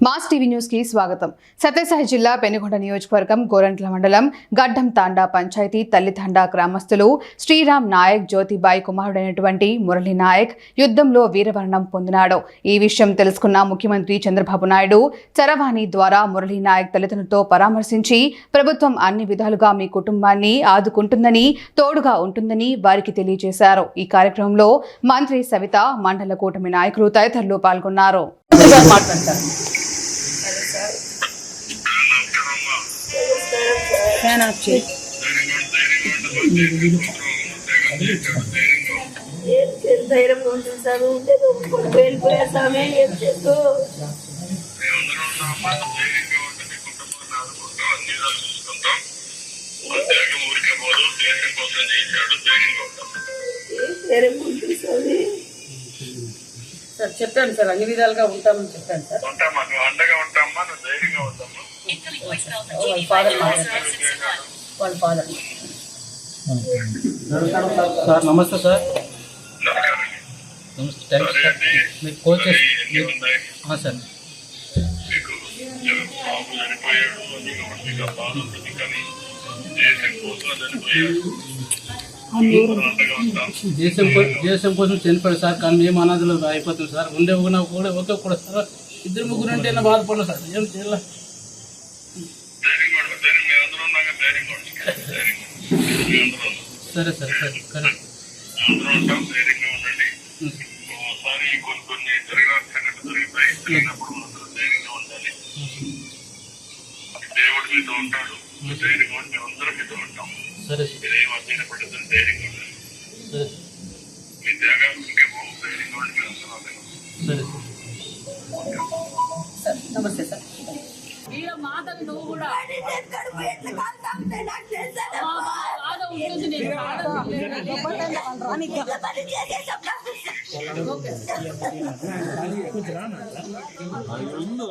Mass TV news కి స్వాగతం. సత్యసాయి జిల్లా పెనుగొండ నియోజకవర్గం గోరంట్ల మండలం గడ్డం తాండా పంచాయతీ తల్లితండా గ్రామస్తులు శ్రీరామ్ నాయక్ జ్యోతిబాయి కుమారుడైనటువంటి మురళీ నాయక్ యుద్ధంలో వీరమరణం పొందినాడు. ఈ విషయం తెలుసుకున్న ముఖ్యమంత్రి చంద్రబాబు నాయుడు చరవాణి ద్వారా మురళీ నాయక్ తల్లిదండ్రులతో పరామర్శించి ప్రభుత్వం అన్ని విధాలుగా మీ కుటుంబాన్ని ఆదుకుంటుందని తోడుగా ఉంటుందని వారికి తెలియజేశారు. ఈ కార్యక్రమంలో మంత్రి సవిత, మండల కూటమి నాయకులు తదితరులు పాల్గొన్నారు. ధైర్యంగా ఉంటుంది సార్. వెళ్ళిపోయా సమయం ఏం చేస్తూ సార్ చెప్పాను సార్, అన్ని విధాలుగా ఉంటామని చెప్పాను సార్. వాళ్ళ ఫాదర్ సార్ నమస్తే సార్. నమస్తే, థ్యాంక్స్ సార్. మీకు కోచెస్ సార్ దేశం కోసం చనిపోయాడు సార్. కానీ మేము అనాథలు అయిపోతాం సార్. ఉండే కూడా ఓకే కూడా సార్. ఇద్దరు ముగ్గురు అంటే బాధపడలేదు సార్. ఏం చేయాలి? సరే సార్, సరే కరెక్ట్. దేవుడు మీతో ఉంటాడు, ధైర్యంగా మేమందరం మీతో ఉంటాం. సరే మీరేం అర్థం పడుతుంది, ధైర్యంగా ఉండాలి. మీ త్యాగం ఇంకేమో ధైర్యంగా ఉండి మేము అందరం. సార్ నమస్తే సార్. వీళ్ళ మాటలు నువ్వు కూడా ఉంటుంది.